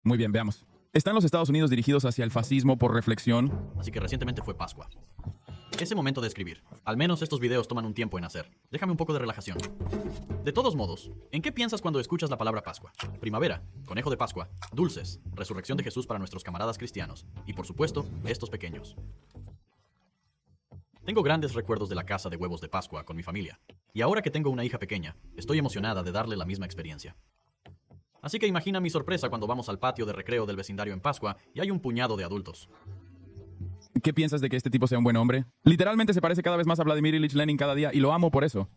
Muy bien, veamos. ¿Están los Estados Unidos dirigidos hacia el fascismo por reflexión? Así que recientemente fue Pascua. Ese momento de escribir. Al menos estos videos toman un tiempo en hacer. Déjame un poco de relajación. De todos modos, ¿en qué piensas cuando escuchas la palabra Pascua? Primavera, conejo de Pascua, dulces, resurrección de Jesús para nuestros camaradas cristianos y, por supuesto, estos pequeños. Tengo grandes recuerdos de la casa de huevos de Pascua con mi familia. Y ahora que tengo una hija pequeña, estoy emocionada de darle la misma experiencia. Así que imagina mi sorpresa cuando vamos al patio de recreo del vecindario en Pascua y hay un puñado de adultos. ¿Qué piensas de que este tipo sea un buen hombre? Literalmente se parece cada vez más a Vladimir Ilich Lenin cada día y lo amo por eso.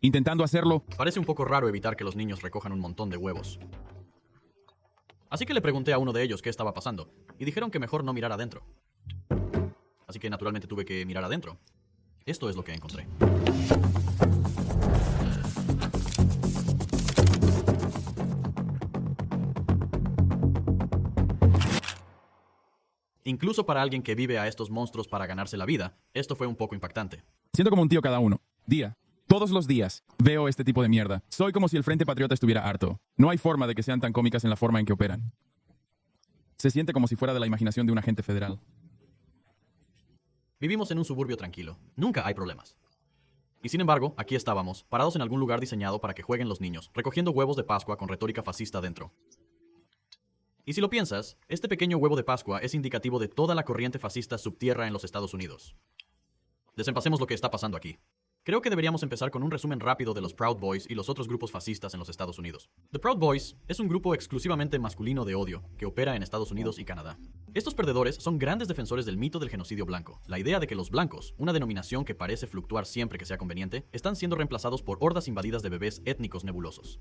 Intentando hacerlo. Parece un poco raro evitar que los niños recojan un montón de huevos. Así que le pregunté a uno de ellos qué estaba pasando y dijeron que mejor no mirar adentro. Así que naturalmente tuve que mirar adentro. Esto es lo que encontré. Incluso para alguien que vive a estos monstruos para ganarse la vida, esto fue un poco impactante. Siento como un tío cada uno. Todos los días veo este tipo de mierda. Soy como si el Frente Patriota estuviera harto. No hay forma de que sean tan cómicas en la forma en que operan. Se siente como si fuera de la imaginación de un agente federal. Vivimos en un suburbio tranquilo. Nunca hay problemas. Y sin embargo, aquí estábamos, parados en algún lugar diseñado para que jueguen los niños, recogiendo huevos de Pascua con retórica fascista dentro. Y si lo piensas, este pequeño huevo de Pascua es indicativo de toda la corriente fascista subtierra en los Estados Unidos. Desempacemos lo que está pasando aquí. Creo que deberíamos empezar con un resumen rápido de los Proud Boys y los otros grupos fascistas en los Estados Unidos. The Proud Boys es un grupo exclusivamente masculino de odio que opera en Estados Unidos y Canadá. Estos perdedores son grandes defensores del mito del genocidio blanco, la idea de que los blancos, una denominación que parece fluctuar siempre que sea conveniente, están siendo reemplazados por hordas invadidas de bebés étnicos nebulosos.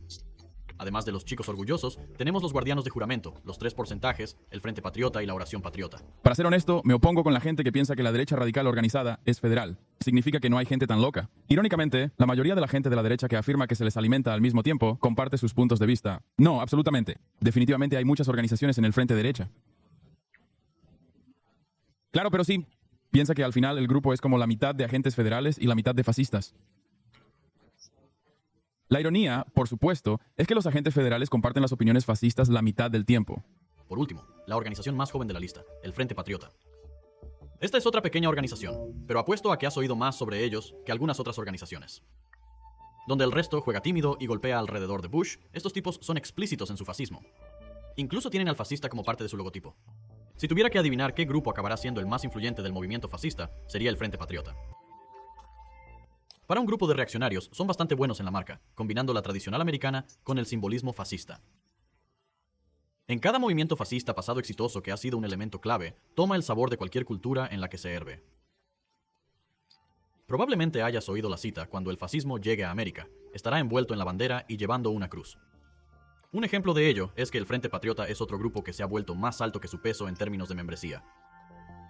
Además de los chicos orgullosos, tenemos los guardianos de juramento, los 3%, el Frente Patriota y la Oración Patriota. Para ser honesto, me opongo con la gente que piensa que la derecha radical organizada es federal. Significa que no hay gente tan loca. Irónicamente, la mayoría de la gente de la derecha que afirma que se les alimenta al mismo tiempo comparte sus puntos de vista. No, absolutamente. Definitivamente hay muchas organizaciones en el frente derecha. Claro, pero sí. Piensa que al final el grupo es como la mitad de agentes federales y la mitad de fascistas. La ironía, por supuesto, es que los agentes federales comparten las opiniones fascistas la mitad del tiempo. Por último, la organización más joven de la lista, el Frente Patriota. Esta es otra pequeña organización, pero apuesto a que has oído más sobre ellos que algunas otras organizaciones. Donde el resto juega tímido y golpea alrededor de Bush, estos tipos son explícitos en su fascismo. Incluso tienen al fascista como parte de su logotipo. Si tuviera que adivinar qué grupo acabará siendo el más influyente del movimiento fascista, sería el Frente Patriota. Para un grupo de reaccionarios, son bastante buenos en la marca, combinando la tradicional americana con el simbolismo fascista. En cada movimiento fascista pasado exitoso que ha sido un elemento clave, toma el sabor de cualquier cultura en la que se herve. Probablemente hayas oído la cita: cuando el fascismo llegue a América, estará envuelto en la bandera y llevando una cruz. Un ejemplo de ello es que el Frente Patriota es otro grupo que se ha vuelto más alto que su peso en términos de membresía.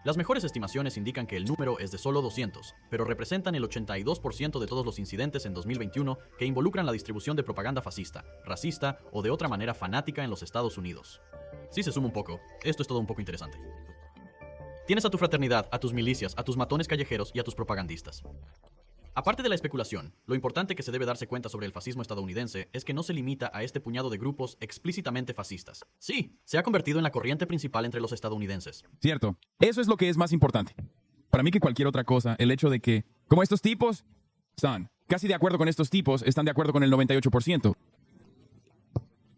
Las mejores estimaciones indican que el número es de solo 200, pero representan el 82% de todos los incidentes en 2021 que involucran la distribución de propaganda fascista, racista o de otra manera fanática en los Estados Unidos. Si se suma un poco, esto es todo un poco interesante. Tienes a tu fraternidad, a tus milicias, a tus matones callejeros y a tus propagandistas. Aparte de la especulación, lo importante que se debe darse cuenta sobre el fascismo estadounidense es que no se limita a este puñado de grupos explícitamente fascistas. Sí, se ha convertido en la corriente principal entre los estadounidenses. Cierto. Eso es lo que es más importante. Para mí que cualquier otra cosa, el hecho de que, como estos tipos, están casi de acuerdo con estos tipos, están de acuerdo con el 98%.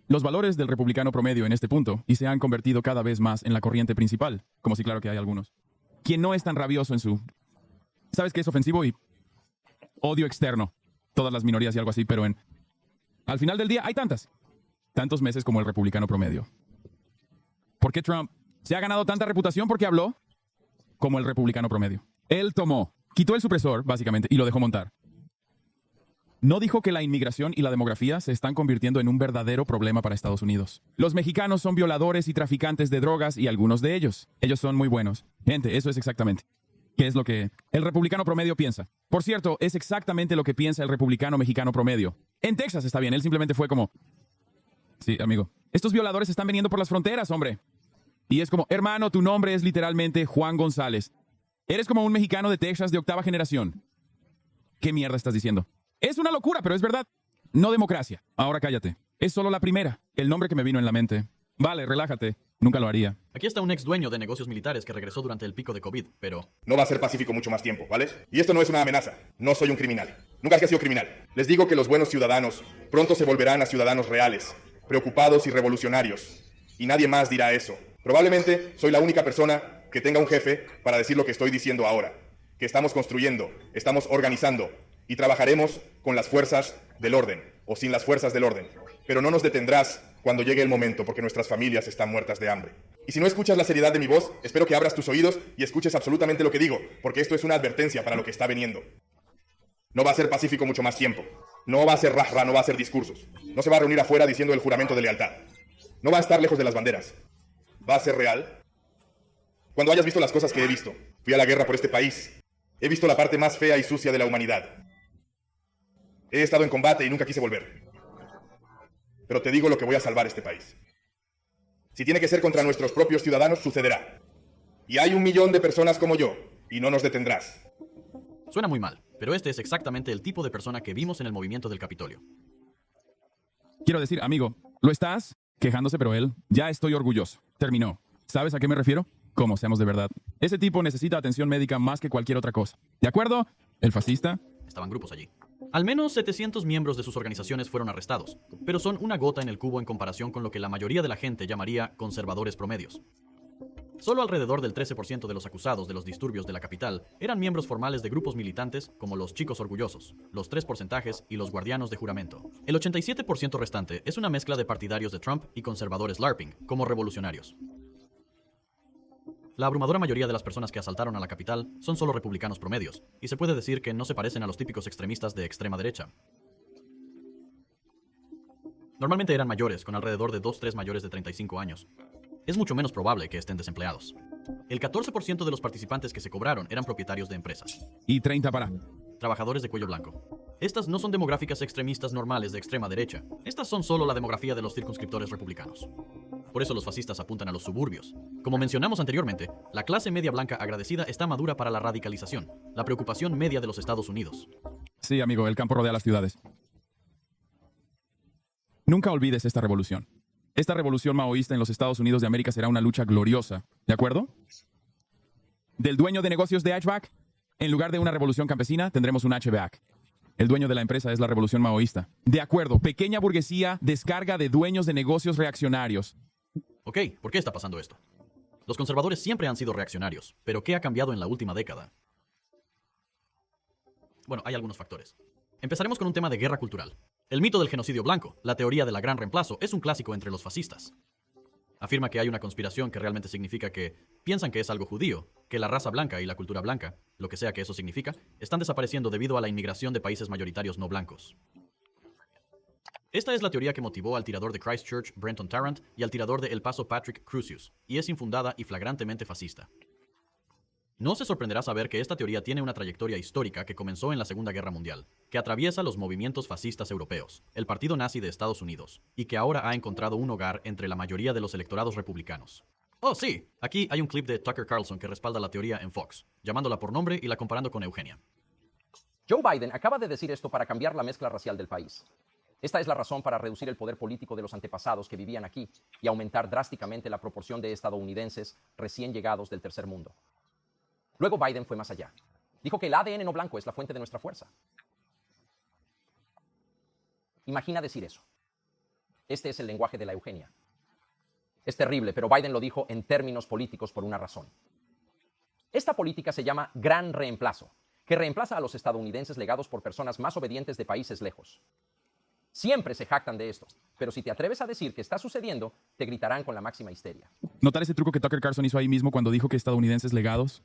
Los valores del republicano promedio en este punto, y se han convertido cada vez más en la corriente principal, como si claro que hay algunos. Quien no es tan rabioso en su... ¿Sabes qué es ofensivo? Y odio externo. Todas las minorías y algo así, pero al final del día hay tantos meses como el republicano promedio. ¿Por qué Trump se ha ganado tanta reputación? Porque habló como el republicano promedio. Él quitó el supresor, básicamente, y lo dejó montar. No dijo que la inmigración y la demografía se están convirtiendo en un verdadero problema para Estados Unidos. Los mexicanos son violadores y traficantes de drogas y algunos de ellos son muy buenos. Gente, eso es exactamente ¿qué es lo que el republicano promedio piensa? Por cierto, es exactamente lo que piensa el republicano mexicano promedio. En Texas está bien, él simplemente fue como... Sí, amigo. Estos violadores están viniendo por las fronteras, hombre. Y es como, hermano, tu nombre es literalmente Juan González. Eres como un mexicano de Texas de 8ª generación. ¿Qué mierda estás diciendo? Es una locura, pero es verdad. No democracia. Ahora cállate. Es solo la primera, el nombre que me vino en la mente. Vale, relájate. Nunca lo haría. Aquí está un ex dueño de negocios militares que regresó durante el pico de COVID, pero... No va a ser pacífico mucho más tiempo, ¿vale? Y esto no es una amenaza. No soy un criminal. Nunca he sido criminal. Les digo que los buenos ciudadanos pronto se volverán a ciudadanos reales, preocupados y revolucionarios. Y nadie más dirá eso. Probablemente soy la única persona que tenga un jefe para decir lo que estoy diciendo ahora. Que estamos construyendo, estamos organizando y trabajaremos con las fuerzas del orden o sin las fuerzas del orden. Pero no nos detendrás cuando llegue el momento porque nuestras familias están muertas de hambre. Y si no escuchas la seriedad de mi voz, espero que abras tus oídos y escuches absolutamente lo que digo, porque esto es una advertencia para lo que está viniendo. No va a ser pacífico mucho más tiempo. No va a ser rajra, no va a ser discursos. No se va a reunir afuera diciendo el juramento de lealtad. No va a estar lejos de las banderas. Va a ser real. Cuando hayas visto las cosas que he visto, fui a la guerra por este país. He visto la parte más fea y sucia de la humanidad. He estado en combate y nunca quise volver. Pero te digo lo que voy a salvar este país. Si tiene que ser contra nuestros propios ciudadanos, sucederá. Y hay 1 millón de personas como yo, y no nos detendrás. Suena muy mal, pero este es exactamente el tipo de persona que vimos en el movimiento del Capitolio. Quiero decir, amigo, ¿lo estás? Quejándose, pero él, ya estoy orgulloso. Terminó. ¿Sabes a qué me refiero? Como seamos de verdad. Ese tipo necesita atención médica más que cualquier otra cosa. ¿De acuerdo? El fascista. Estaban grupos allí. Al menos 700 miembros de sus organizaciones fueron arrestados, pero son una gota en el cubo en comparación con lo que la mayoría de la gente llamaría conservadores promedios. Solo alrededor del 13% de los acusados de los disturbios de la capital eran miembros formales de grupos militantes como los Chicos Orgullosos, los 3% y los Guardianos de Juramento. El 87% restante es una mezcla de partidarios de Trump y conservadores LARPing, como revolucionarios. La abrumadora mayoría de las personas que asaltaron a la capital son solo republicanos promedios, y se puede decir que no se parecen a los típicos extremistas de extrema derecha. Normalmente eran mayores, con alrededor de 2-3 mayores de 35 años. Es mucho menos probable que estén desempleados. El 14% de los participantes que se cobraron eran propietarios de empresas. Y 30 para. Trabajadores de cuello blanco. Estas no son demográficas extremistas normales de extrema derecha. Estas son solo la demografía de los circunscriptores republicanos. Por eso los fascistas apuntan a los suburbios. Como mencionamos anteriormente, la clase media blanca agradecida está madura para la radicalización, la preocupación media de los Estados Unidos. Sí, amigo, el campo rodea las ciudades. Nunca olvides esta revolución. Esta revolución maoísta en los Estados Unidos de América será una lucha gloriosa. ¿De acuerdo? Del dueño de negocios de hatchback, en lugar de una revolución campesina, tendremos un hatchback. El dueño de la empresa es la revolución maoísta. De acuerdo, pequeña burguesía, descarga de dueños de negocios reaccionarios. Ok, ¿por qué está pasando esto? Los conservadores siempre han sido reaccionarios, pero ¿qué ha cambiado en la última década? Bueno, hay algunos factores. Empezaremos con un tema de guerra cultural. El mito del genocidio blanco, la teoría de la gran reemplazo, es un clásico entre los fascistas. Afirma que hay una conspiración que realmente significa que piensan que es algo judío, que la raza blanca y la cultura blanca, lo que sea que eso significa, están desapareciendo debido a la inmigración de países mayoritarios no blancos. Esta es la teoría que motivó al tirador de Christchurch, Brenton Tarrant, y al tirador de El Paso, Patrick Crusius, y es infundada y flagrantemente fascista. No se sorprenderá saber que esta teoría tiene una trayectoria histórica que comenzó en la Segunda Guerra Mundial, que atraviesa los movimientos fascistas europeos, el Partido Nazi de Estados Unidos, y que ahora ha encontrado un hogar entre la mayoría de los electorados republicanos. Oh, sí, aquí hay un clip de Tucker Carlson que respalda la teoría en Fox, llamándola por nombre y la comparando con Eugenia. Joe Biden acaba de decir esto para cambiar la mezcla racial del país. Esta es la razón para reducir el poder político de los antepasados que vivían aquí y aumentar drásticamente la proporción de estadounidenses recién llegados del tercer mundo. Luego Biden fue más allá. Dijo que el ADN no blanco es la fuente de nuestra fuerza. Imagina decir eso. Este es el lenguaje de la Eugenia. Es terrible, pero Biden lo dijo en términos políticos por una razón. Esta política se llama gran reemplazo, que reemplaza a los estadounidenses legados por personas más obedientes de países lejos. Siempre se jactan de esto, pero si te atreves a decir que está sucediendo, te gritarán con la máxima histeria. ¿Notar ese truco que Tucker Carlson hizo ahí mismo cuando dijo que estadounidenses legados?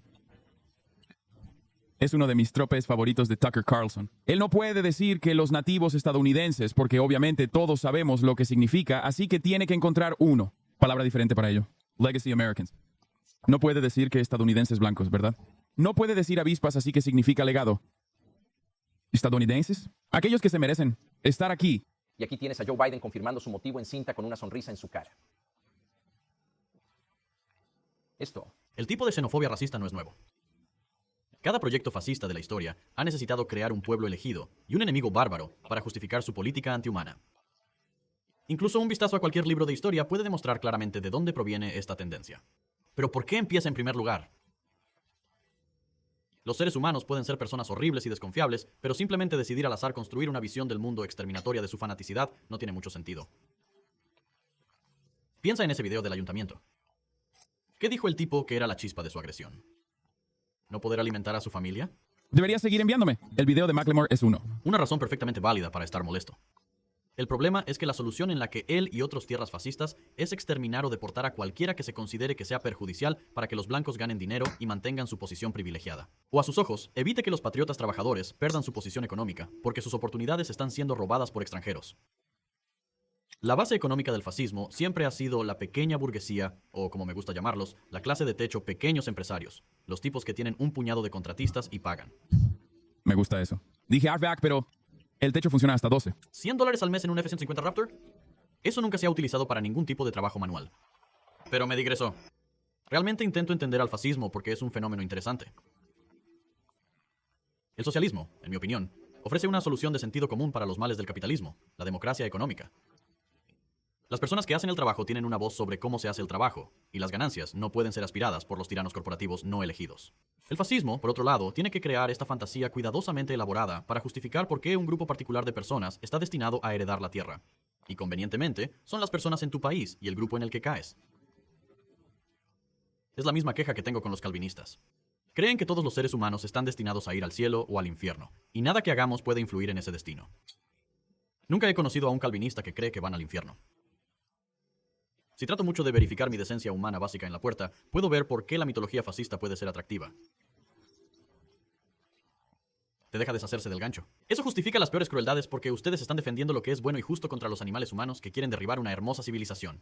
Es uno de mis tropes favoritos de Tucker Carlson. Él no puede decir que los nativos estadounidenses, porque obviamente todos sabemos lo que significa, así que tiene que encontrar uno. Palabra diferente para ello. Legacy Americans. No puede decir que estadounidenses blancos, ¿verdad? No puede decir avispas, así que significa legado. ¿Estadounidenses? Aquellos que se merecen estar aquí. Y aquí tienes a Joe Biden confirmando su motivo en cinta con una sonrisa en su cara. Esto. El tipo de xenofobia racista no es nuevo. Cada proyecto fascista de la historia ha necesitado crear un pueblo elegido y un enemigo bárbaro para justificar su política antihumana. Incluso un vistazo a cualquier libro de historia puede demostrar claramente de dónde proviene esta tendencia. Pero ¿por qué empieza en primer lugar? Los seres humanos pueden ser personas horribles y desconfiables, pero simplemente decidir al azar construir una visión del mundo exterminatoria de su fanaticidad no tiene mucho sentido. Piensa en ese video del ayuntamiento. ¿Qué dijo el tipo que era la chispa de su agresión? ¿No poder alimentar a su familia? Deberías seguir enviándome. El video de Macklemore es uno. Una razón perfectamente válida para estar molesto. El problema es que la solución en la que él y otros tierras fascistas es exterminar o deportar a cualquiera que se considere que sea perjudicial para que los blancos ganen dinero y mantengan su posición privilegiada. O a sus ojos, evite que los patriotas trabajadores perdan su posición económica, porque sus oportunidades están siendo robadas por extranjeros. La base económica del fascismo siempre ha sido la pequeña burguesía, o como me gusta llamarlos, la clase de techo pequeños empresarios, los tipos que tienen un puñado de contratistas y pagan. Me gusta eso. Dije Arvac, pero el techo funciona hasta 12. $100 al mes en un F-150 Raptor. Eso nunca se ha utilizado para ningún tipo de trabajo manual. Pero me digresó. Realmente intento entender al fascismo porque es un fenómeno interesante. El socialismo, en mi opinión, ofrece una solución de sentido común para los males del capitalismo, la democracia económica. Las personas que hacen el trabajo tienen una voz sobre cómo se hace el trabajo, y las ganancias no pueden ser aspiradas por los tiranos corporativos no elegidos. El fascismo, por otro lado, tiene que crear esta fantasía cuidadosamente elaborada para justificar por qué un grupo particular de personas está destinado a heredar la tierra. Y convenientemente, son las personas en tu país y el grupo en el que caes. Es la misma queja que tengo con los calvinistas. Creen que todos los seres humanos están destinados a ir al cielo o al infierno, y nada que hagamos puede influir en ese destino. Nunca he conocido a un calvinista que cree que van al infierno. Si trato mucho de verificar mi decencia humana básica en la puerta, puedo ver por qué la mitología fascista puede ser atractiva. Te deja deshacerse del gancho. Eso justifica las peores crueldades porque ustedes están defendiendo lo que es bueno y justo contra los animales humanos que quieren derribar una hermosa civilización.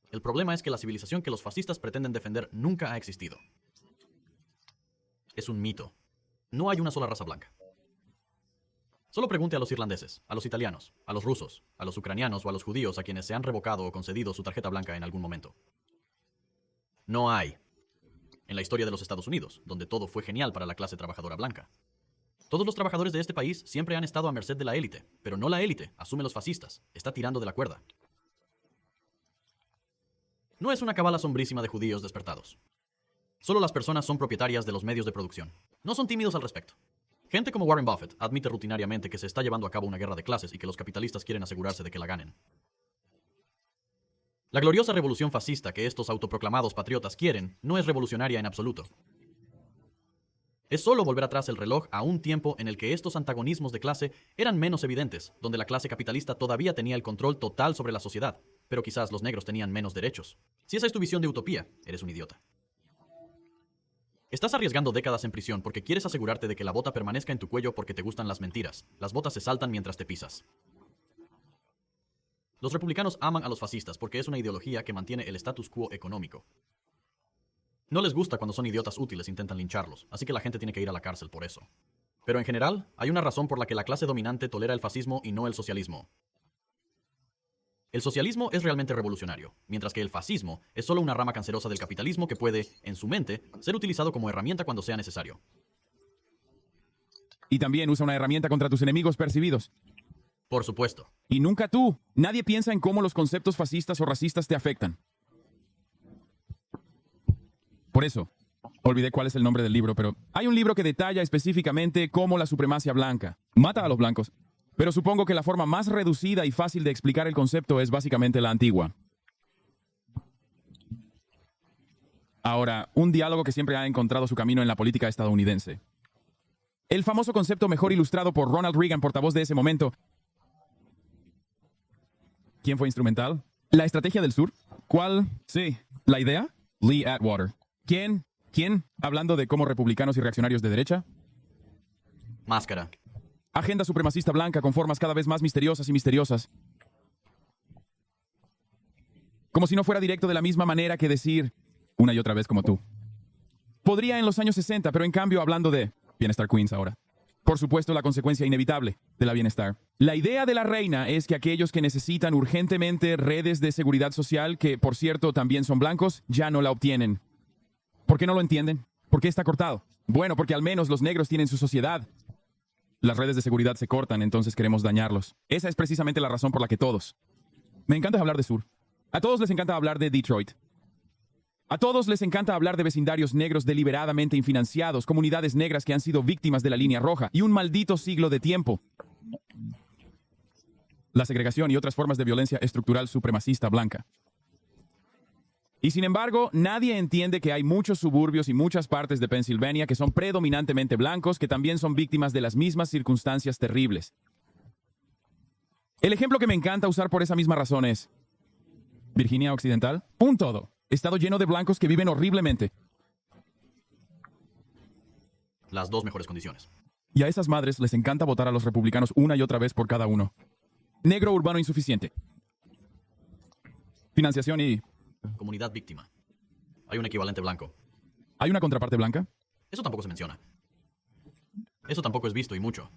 El problema es que la civilización que los fascistas pretenden defender nunca ha existido. Es un mito. No hay una sola raza blanca. Solo pregunte a los irlandeses, a los italianos, a los rusos, a los ucranianos o a los judíos a quienes se han revocado o concedido su tarjeta blanca en algún momento. No hay. En la historia de los Estados Unidos, donde todo fue genial para la clase trabajadora blanca. Todos los trabajadores de este país siempre han estado a merced de la élite, pero no la élite, asume los fascistas, está tirando de la cuerda. No es una cabala sombrísima de judíos despertados. Solo las personas son propietarias de los medios de producción. No son tímidos al respecto. Gente como Warren Buffett admite rutinariamente que se está llevando a cabo una guerra de clases y que los capitalistas quieren asegurarse de que la ganen. La gloriosa revolución fascista que estos autoproclamados patriotas quieren no es revolucionaria en absoluto. Es solo volver atrás el reloj a un tiempo en el que estos antagonismos de clase eran menos evidentes, donde la clase capitalista todavía tenía el control total sobre la sociedad, pero quizás los negros tenían menos derechos. Si esa es tu visión de utopía, eres un idiota. Estás arriesgando décadas en prisión porque quieres asegurarte de que la bota permanezca en tu cuello porque te gustan las mentiras. Las botas se saltan mientras te pisas. Los republicanos aman a los fascistas porque es una ideología que mantiene el status quo económico. No les gusta cuando son idiotas útiles e intentan lincharlos, así que la gente tiene que ir a la cárcel por eso. Pero en general, hay una razón por la que la clase dominante tolera el fascismo y no el socialismo. El socialismo es realmente revolucionario, mientras que el fascismo es solo una rama cancerosa del capitalismo que puede, en su mente, ser utilizado como herramienta cuando sea necesario. Y también usa una herramienta contra tus enemigos percibidos. Por supuesto. Y nunca tú. Nadie piensa en cómo los conceptos fascistas o racistas te afectan. Por eso, olvidé cuál es el nombre del libro, pero hay un libro que detalla específicamente cómo la supremacia blanca mata a los blancos. Pero supongo que la forma más reducida y fácil de explicar el concepto es básicamente la antigua. Ahora, un diálogo que siempre ha encontrado su camino en la política estadounidense. El famoso concepto mejor ilustrado por Ronald Reagan, portavoz de ese momento. ¿Quién fue instrumental? ¿La estrategia del sur? ¿Cuál? Sí. ¿La idea? Lee Atwater. ¿Quién? Hablando de cómo republicanos y reaccionarios de derecha. Máscara. Agenda supremacista blanca con formas cada vez más misteriosas y misteriosas. Como si no fuera directo de la misma manera que decir una y otra vez como tú. Podría en los años 60, pero en cambio hablando de Bienestar Queens ahora. Por supuesto, la consecuencia inevitable de la bienestar. La idea de la reina es que aquellos que necesitan urgentemente redes de seguridad social, que por cierto también son blancos, ya no la obtienen. ¿Por qué no lo entienden? ¿Por qué está cortado? Bueno, porque al menos los negros tienen su sociedad. Las redes de seguridad se cortan, entonces queremos dañarlos. Esa es precisamente la razón por la que todos. Me encanta hablar de Sur. A todos les encanta hablar de Detroit. A todos les encanta hablar de vecindarios negros deliberadamente infinanciados, comunidades negras que han sido víctimas de la línea roja y un maldito siglo de tiempo. La segregación y otras formas de violencia estructural supremacista blanca. Y sin embargo, nadie entiende que hay muchos suburbios y muchas partes de Pensilvania que son predominantemente blancos que también son víctimas de las mismas circunstancias terribles. El ejemplo que me encanta usar por esa misma razón es Virginia Occidental, un todo. Estado lleno de blancos que viven horriblemente. Las dos mejores condiciones. Y a esas madres les encanta votar a los republicanos una y otra vez por cada uno. Negro urbano insuficiente. Financiación y... Comunidad víctima. Hay un equivalente blanco. ¿Hay una contraparte blanca? Eso tampoco se menciona. Eso tampoco es visto y mucho.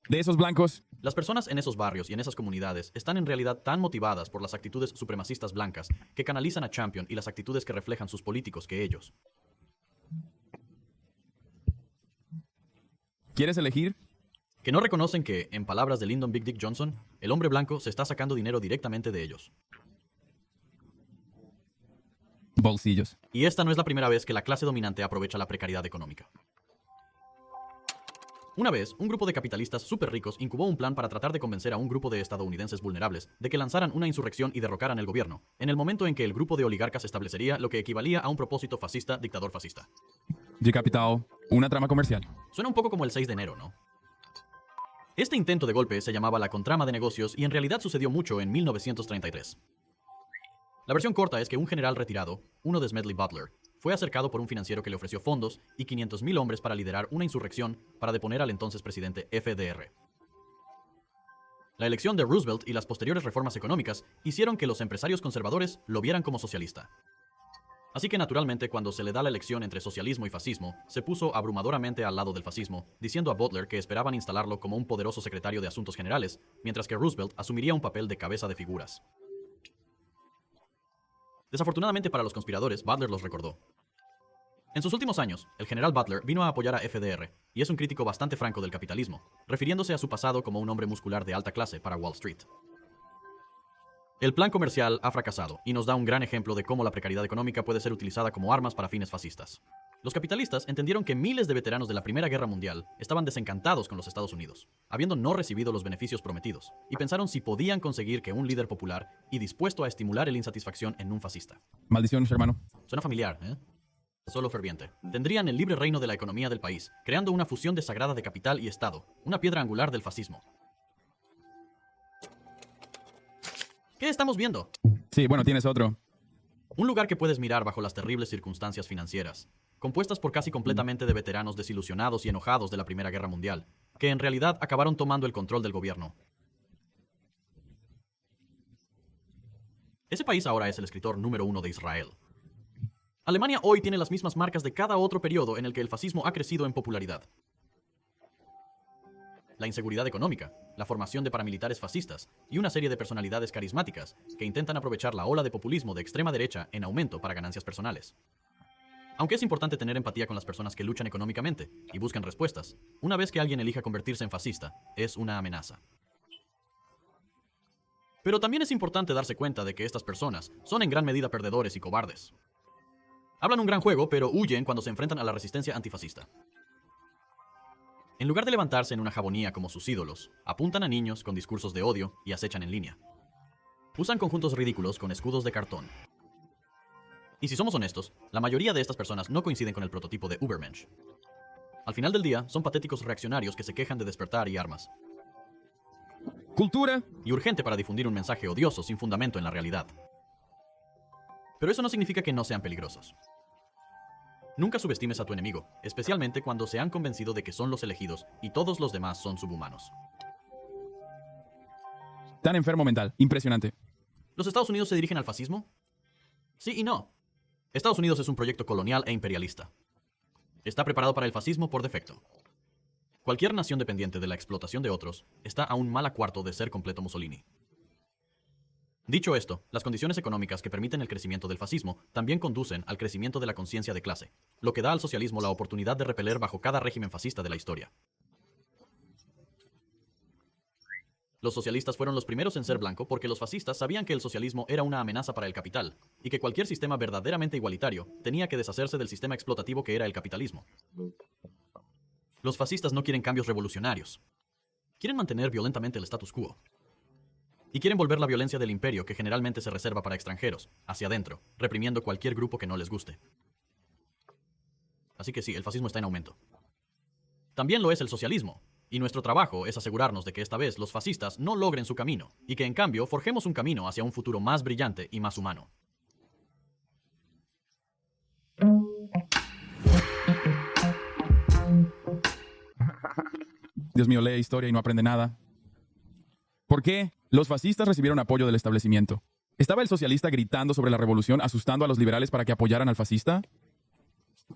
De esos blancos... Las personas en esos barrios y en esas comunidades están en realidad tan motivadas por las actitudes supremacistas blancas que canalizan a Champion y las actitudes que reflejan sus políticos que ellos. ¿Quieres elegir? Que no reconocen que, en palabras de Lyndon Big Dick Johnson, el hombre blanco se está sacando dinero directamente de ellos. Bolsillos. Y esta no es la primera vez que la clase dominante aprovecha la precariedad económica. Una vez, un grupo de capitalistas súper ricos incubó un plan para tratar de convencer a un grupo de estadounidenses vulnerables de que lanzaran una insurrección y derrocaran el gobierno, en el momento en que el grupo de oligarcas establecería lo que equivalía a un propósito fascista, dictador fascista. De Capital, una trama comercial. Suena un poco como el 6 de enero, ¿no? Este intento de golpe se llamaba la Contrama de Negocios y en realidad sucedió mucho en 1933. La versión corta es que un general retirado, uno de Smedley Butler, fue acercado por un financiero que le ofreció fondos y 500,000 hombres para liderar una insurrección para deponer al entonces presidente FDR. La elección de Roosevelt y las posteriores reformas económicas hicieron que los empresarios conservadores lo vieran como socialista. Así que naturalmente cuando se le da la elección entre socialismo y fascismo, se puso abrumadoramente al lado del fascismo, diciendo a Butler que esperaban instalarlo como un poderoso secretario de Asuntos Generales, mientras que Roosevelt asumiría un papel de cabeza de figuras. Desafortunadamente para los conspiradores, Butler los recordó. En sus últimos años, el general Butler vino a apoyar a FDR, y es un crítico bastante franco del capitalismo, refiriéndose a su pasado como un hombre muscular de alta clase para Wall Street. El plan comercial ha fracasado, y nos da un gran ejemplo de cómo la precariedad económica puede ser utilizada como armas para fines fascistas. Los capitalistas entendieron que miles de veteranos de la Primera Guerra Mundial estaban desencantados con los Estados Unidos, habiendo no recibido los beneficios prometidos, y pensaron si podían conseguir que un líder popular y dispuesto a estimular la insatisfacción en un fascista. Maldición, hermano. Suena familiar, ¿eh? Solo ferviente. Tendrían el libre reino de la economía del país, creando una fusión desagrada de capital y Estado, una piedra angular del fascismo. ¿Qué estamos viendo? Sí, bueno, tienes otro. Un lugar que puedes mirar bajo las terribles circunstancias financieras, compuestas por casi completamente de veteranos desilusionados y enojados de la Primera Guerra Mundial, que en realidad acabaron tomando el control del gobierno. Ese país ahora es el escritor número 1 de Israel. Alemania hoy tiene las mismas marcas de cada otro periodo en el que el fascismo ha crecido en popularidad. La inseguridad económica, la formación de paramilitares fascistas y una serie de personalidades carismáticas que intentan aprovechar la ola de populismo de extrema derecha en aumento para ganancias personales. Aunque es importante tener empatía con las personas que luchan económicamente y buscan respuestas, una vez que alguien elija convertirse en fascista, es una amenaza. Pero también es importante darse cuenta de que estas personas son en gran medida perdedores y cobardes. Hablan un gran juego, pero huyen cuando se enfrentan a la resistencia antifascista. En lugar de levantarse en una jabonía como sus ídolos, apuntan a niños con discursos de odio y acechan en línea. Usan conjuntos ridículos con escudos de cartón. Y si somos honestos, la mayoría de estas personas no coinciden con el prototipo de Übermensch. Al final del día, son patéticos reaccionarios que se quejan de despertar y armas. Cultura. Y urgente para difundir un mensaje odioso sin fundamento en la realidad. Pero eso no significa que no sean peligrosos. Nunca subestimes a tu enemigo, especialmente cuando se han convencido de que son los elegidos y todos los demás son subhumanos. Tan enfermo mental. Impresionante. ¿Los Estados Unidos se dirigen al fascismo? Sí y no. Estados Unidos es un proyecto colonial e imperialista. Está preparado para el fascismo por defecto. Cualquier nación dependiente de la explotación de otros está a un mal a cuarto de ser completo Mussolini. Dicho esto, las condiciones económicas que permiten el crecimiento del fascismo también conducen al crecimiento de la conciencia de clase, lo que da al socialismo la oportunidad de repeler bajo cada régimen fascista de la historia. Los socialistas fueron los primeros en ser blanco porque los fascistas sabían que el socialismo era una amenaza para el capital y que cualquier sistema verdaderamente igualitario tenía que deshacerse del sistema explotativo que era el capitalismo. Los fascistas no quieren cambios revolucionarios. Quieren mantener violentamente el status quo. Y quieren volver la violencia del imperio, que generalmente se reserva para extranjeros, hacia adentro, reprimiendo cualquier grupo que no les guste. Así que sí, el fascismo está en aumento. También lo es el socialismo. Y nuestro trabajo es asegurarnos de que esta vez los fascistas no logren su camino, y que en cambio forjemos un camino hacia un futuro más brillante y más humano. Dios mío, lee historia y no aprende nada. ¿Por qué? Los fascistas recibieron apoyo del establecimiento. ¿Estaba el socialista gritando sobre la revolución, asustando a los liberales para que apoyaran al fascista?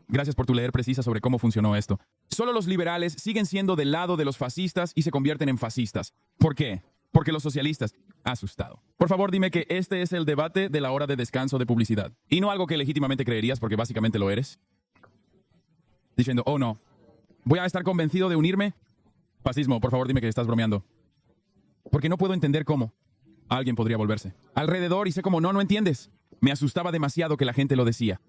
Gracias por tu leer precisa sobre cómo funcionó esto. Solo los liberales siguen siendo del lado de los fascistas y se convierten en fascistas. ¿Por qué? Porque los socialistas... Asustado. Por favor, dime que este es el debate de la hora de descanso de publicidad. Y no algo que legítimamente creerías porque básicamente lo eres. Diciendo, oh no, voy a estar convencido de unirme. Fascismo, por favor, dime que estás bromeando. Porque no puedo entender cómo alguien podría volverse alrededor y sé cómo no entiendes. Me asustaba demasiado que la gente lo decía.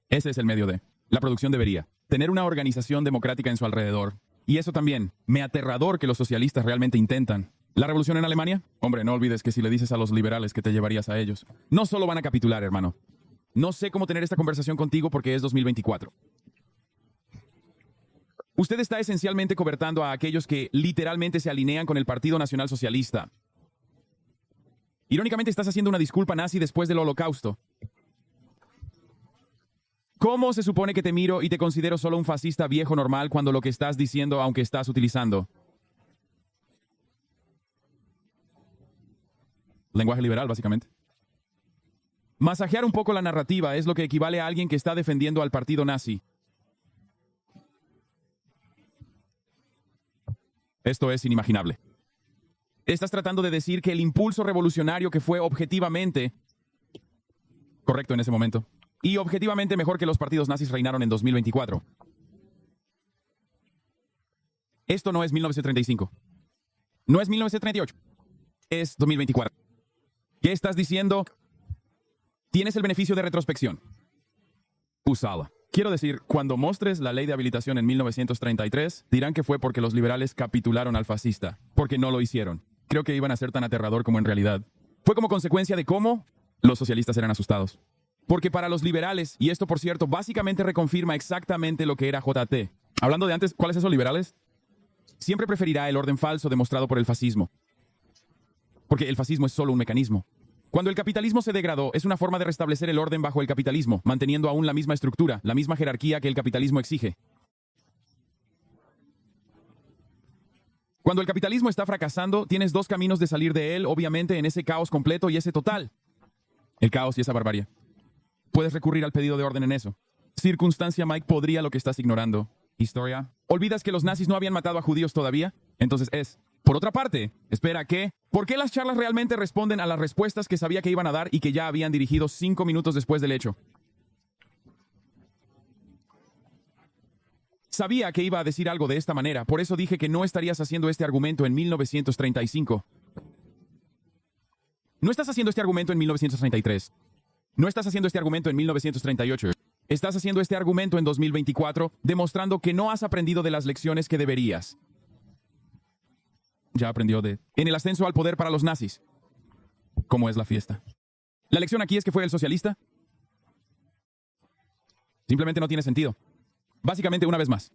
Ese es el medio de... La producción debería tener una organización democrática en su alrededor. Y eso también, me aterrador que los socialistas realmente intentan. ¿La revolución en Alemania? Hombre, no olvides que si le dices a los liberales que te llevarías a ellos, no solo van a capitular, hermano. No sé cómo tener esta conversación contigo porque es 2024. Usted está esencialmente cobertando a aquellos que literalmente se alinean con el Partido Nacional Socialista. Irónicamente estás haciendo una disculpa nazi después del Holocausto. ¿Cómo se supone que te miro y te considero solo un fascista viejo normal cuando lo que estás diciendo, aunque estás utilizando? Lenguaje liberal, básicamente. Masajear un poco la narrativa es lo que equivale a alguien que está defendiendo al partido nazi. Esto es inimaginable. Estás tratando de decir que el impulso revolucionario que fue objetivamente correcto en ese momento y objetivamente mejor que los partidos nazis reinaron en 2024. Esto no es 1935. No es 1938. Es 2024. ¿Qué estás diciendo? Tienes el beneficio de retrospección. Úsala. Quiero decir, cuando mostres la ley de habilitación en 1933, dirán que fue porque los liberales capitularon al fascista, porque no lo hicieron. Creo que iban a ser tan aterrador como en realidad. Fue como consecuencia de cómo los socialistas eran asustados. Porque para los liberales, y esto por cierto, básicamente reconfirma exactamente lo que era JT. Hablando de antes, ¿cuáles esos liberales? Siempre preferirá el orden falso demostrado por el fascismo. Porque el fascismo es solo un mecanismo. Cuando el capitalismo se degradó, es una forma de restablecer el orden bajo el capitalismo, manteniendo aún la misma estructura, la misma jerarquía que el capitalismo exige. Cuando el capitalismo está fracasando, tienes dos caminos de salir de él, obviamente en ese caos completo y ese total. El caos y esa barbarie. Puedes recurrir al pedido de orden en eso. Circunstancia, Mike, podría lo que estás ignorando. Historia. ¿Olvidas que los nazis no habían matado a judíos todavía? Entonces es... Por otra parte, espera, ¿qué? ¿Por qué las charlas realmente responden a las respuestas que sabía que iban a dar y que ya habían dirigido 5 minutos después del hecho? Sabía que iba a decir algo de esta manera, por eso dije que no estarías haciendo este argumento en 1935. No estás haciendo este argumento en 1933. No estás haciendo este argumento en 1938. Estás haciendo este argumento en 2024, demostrando que no has aprendido de las lecciones que deberías. Ya aprendió de... En el ascenso al poder para los nazis. ¿Cómo es la fiesta? La lección aquí es que fue el socialista. Simplemente no tiene sentido. Básicamente, una vez más.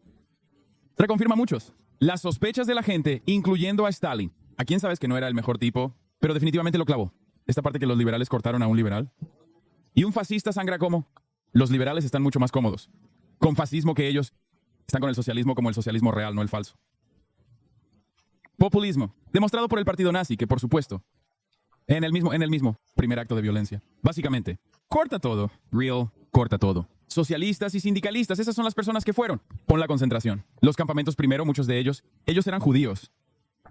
Reconfirma muchos. Las sospechas de la gente, incluyendo a Stalin. ¿A quién sabes que no era el mejor tipo? Pero definitivamente lo clavó. Esta parte que los liberales cortaron a un liberal. ¿Y un fascista sangra cómo? Los liberales están mucho más cómodos con fascismo que ellos. Están con el socialismo como el socialismo real, no el falso. Populismo. Demostrado por el partido nazi, que por supuesto, en el mismo primer acto de violencia. Básicamente, corta todo. Real, corta todo. Socialistas y sindicalistas, esas son las personas que fueron. Pon la concentración. Los campamentos primero, muchos de ellos eran judíos,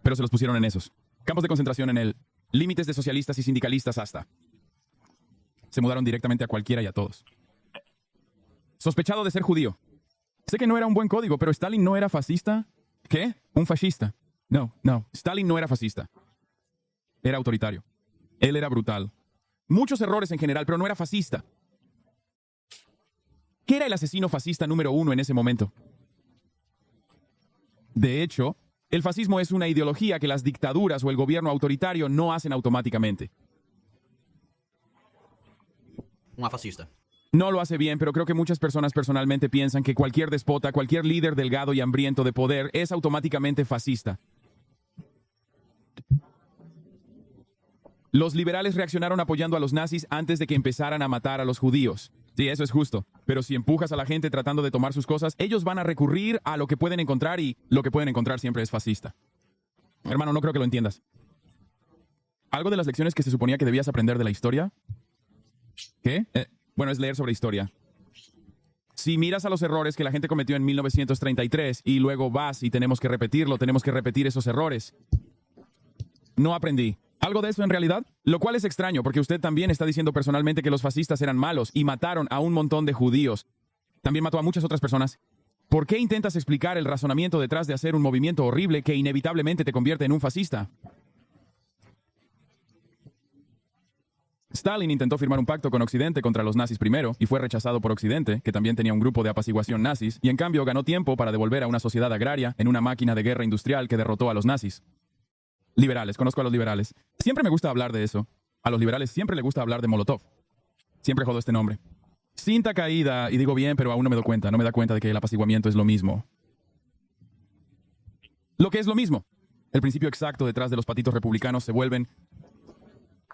pero se los pusieron en esos. Campos de concentración en el límites de socialistas y sindicalistas hasta. Se mudaron directamente a cualquiera y a todos. Sospechado de ser judío. Sé que no era un buen código, pero Stalin no era fascista. ¿Qué? ¿Un fascista? No. Stalin no era fascista. Era autoritario. Él era brutal. Muchos errores en general, pero no era fascista. ¿Qué era el asesino fascista número 1 en ese momento? De hecho, el fascismo es una ideología que las dictaduras o el gobierno autoritario no hacen automáticamente. Un fascista. No lo hace bien, pero creo que muchas personas personalmente piensan que cualquier despota, cualquier líder delgado y hambriento de poder es automáticamente fascista. Los liberales reaccionaron apoyando a los nazis antes de que empezaran a matar a los judíos. Sí, eso es justo. Pero si empujas a la gente tratando de tomar sus cosas, ellos van a recurrir a lo que pueden encontrar y lo que pueden encontrar siempre es fascista. Hermano, no creo que lo entiendas. ¿Algo de las lecciones que se suponía que debías aprender de la historia? ¿Qué? Bueno, es leer sobre historia. Si miras a los errores que la gente cometió en 1933 y luego vas y tenemos que repetirlo, tenemos que repetir esos errores. No aprendí algo de eso en realidad, lo cual es extraño porque usted también está diciendo personalmente que los fascistas eran malos y mataron a un montón de judíos. También mató a muchas otras personas. ¿Por qué intentas explicar el razonamiento detrás de hacer un movimiento horrible que inevitablemente te convierte en un fascista? Stalin intentó firmar un pacto con Occidente contra los nazis primero y fue rechazado por Occidente, que también tenía un grupo de apaciguación nazis, y en cambio ganó tiempo para devolver a una sociedad agraria en una máquina de guerra industrial que derrotó a los nazis. Liberales, conozco a los liberales. Siempre me gusta hablar de eso. A los liberales siempre les gusta hablar de Molotov. Siempre jodo este nombre. Cinta caída, y digo bien, pero aún no me doy cuenta. No me da cuenta de que el apaciguamiento es lo mismo. Lo que es lo mismo. El principio exacto detrás de los patitos republicanos se vuelven...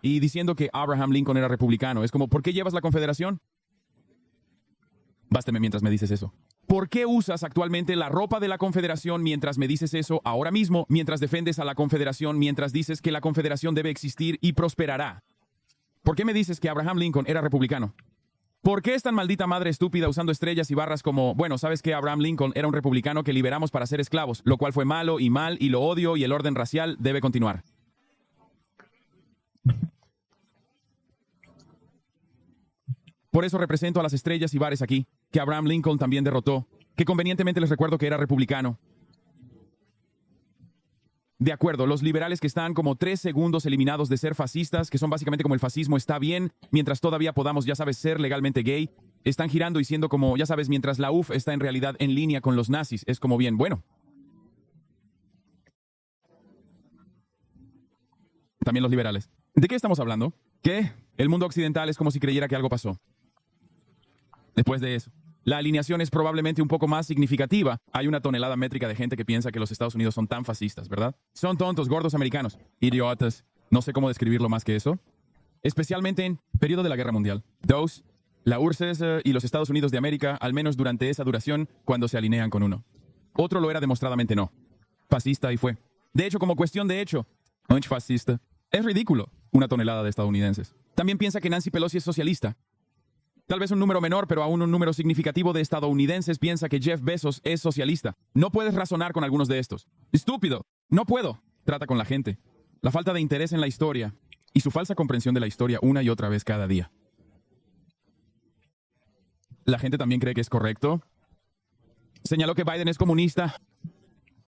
Y diciendo que Abraham Lincoln era republicano, es como, ¿por qué llevas la Confederación? Básteme mientras me dices eso. ¿Por qué usas actualmente la ropa de la Confederación mientras me dices eso ahora mismo, mientras defendes a la Confederación, mientras dices que la Confederación debe existir y prosperará? ¿Por qué me dices que Abraham Lincoln era republicano? ¿Por qué es tan maldita madre estúpida usando estrellas y barras como, bueno, sabes que Abraham Lincoln era un republicano que liberamos para ser esclavos, lo cual fue malo y mal y lo odio y el orden racial debe continuar? Por eso represento a las estrellas y bares aquí, que Abraham Lincoln también derrotó, que convenientemente les recuerdo que era republicano. De acuerdo, los liberales que están como 3 segundos eliminados de ser fascistas, que son básicamente como el fascismo está bien, mientras todavía podamos, ya sabes, ser legalmente gay, están girando y siendo como, ya sabes, mientras la UF está en realidad en línea con los nazis, es como bien, bueno. También los liberales. ¿De qué estamos hablando? ¿Qué? El mundo occidental es como si creyera que algo pasó. Después de eso, la alineación es probablemente un poco más significativa. Hay una tonelada métrica de gente que piensa que los Estados Unidos son tan fascistas, ¿verdad? Son tontos, gordos americanos, idiotas. No sé cómo describirlo más que eso. Especialmente en periodo de la Guerra Mundial. Dos, la URSS y los Estados Unidos de América, al menos durante esa duración, cuando se alinean con uno. Otro lo era demostradamente no. Fascista y fue. De hecho, como cuestión de hecho, fascista. Es ridículo, una tonelada de estadounidenses. También piensa que Nancy Pelosi es socialista. Tal vez un número menor, pero aún un número significativo de estadounidenses piensa que Jeff Bezos es socialista. No puedes razonar con algunos de estos. Estúpido. No puedo. Trata con la gente. La falta de interés en la historia y su falsa comprensión de la historia una y otra vez cada día. La gente también cree que es correcto. Señaló que Biden es comunista.